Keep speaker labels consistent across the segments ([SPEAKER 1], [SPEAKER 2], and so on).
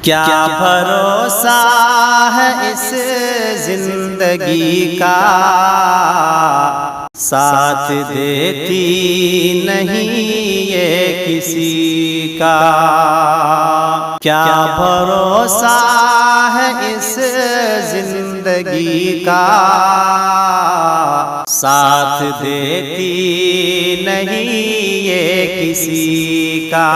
[SPEAKER 1] کیا بھروسہ ہے اس زندگی کا، ساتھ دیتی نہیں یہ کسی کا۔ کیا بھروسہ ہے اس زندگی کا، ساتھ دیتی نہیں یہ کسی کا۔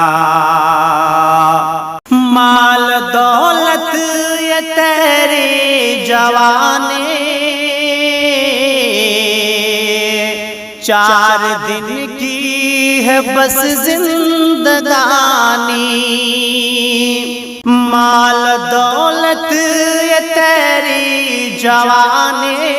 [SPEAKER 1] مال دولت یہ تیری جوانی، 4 دن کی ہے بس زندگانی۔ مال دولت یہ تیری جوانی،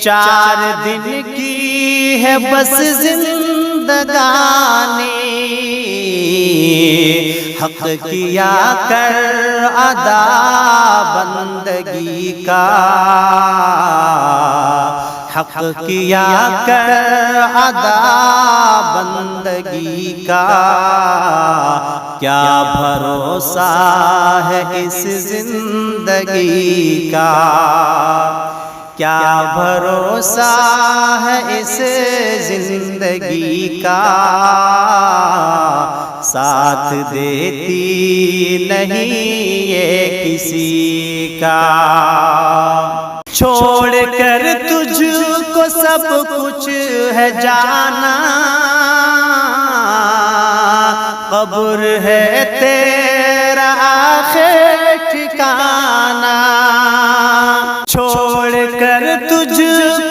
[SPEAKER 1] 4 دن کی ہے بس زندگانی۔ حق کیا کر ادا بندگی کا، حق کیا کر ادا بندگی کا۔ کیا بھروسہ ہے اس زندگی کا، کیا بھروسہ ہے اس زندگی کا، ساتھ دیتی نہیں یہ کسی کا۔ چھوڑ کر تجھ کو سب کچھ ہے جانا، قبر ہے تیرا آخر ٹھکانہ۔ چھوڑ کر تجھ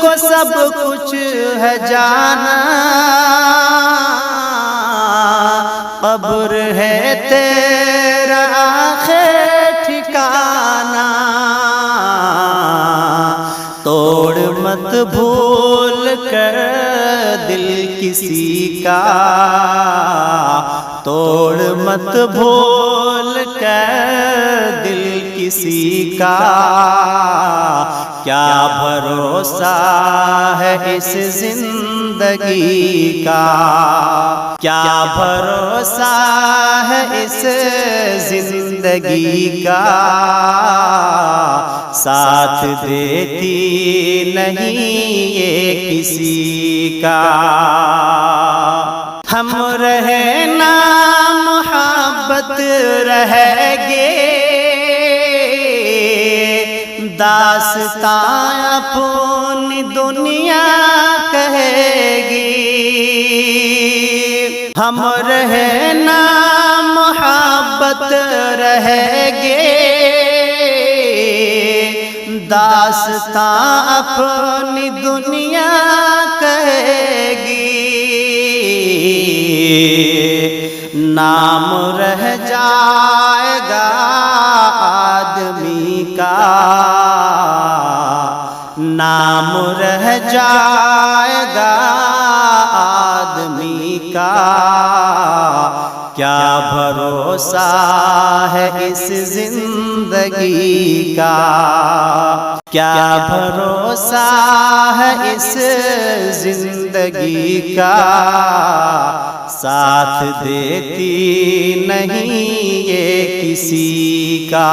[SPEAKER 1] کو سب کچھ ہے جانا، قبر ہے تیرا آخر ٹھکانہ۔ توڑ مت بھول کر دل کسی کا، توڑ مت بھول کر دل کسی کا۔ کیا بھروسہ ہے اس زندگی کا، کیا بھروسہ ہے اس زندگی کا، ساتھ دیتی نہیں یہ کسی کا۔ ہم رہے نا محبت رہے گے، داستان اپنی دنیا کہے گی۔ ہم رہے نا محبت رہے گے، داستان اپنی دنیا کہے گی۔ نام رہ جائے گا آدمی کا، نام رہ جائے گا آدمی کا۔ کیا بھروسہ ہے اس زندگی کا، کیا بھروسہ ہے اس زندگی کا، ساتھ دیتی نہیں یہ کسی کا،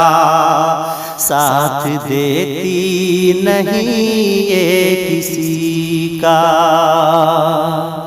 [SPEAKER 1] ساتھ دیتی نہیں یہ کسی کا۔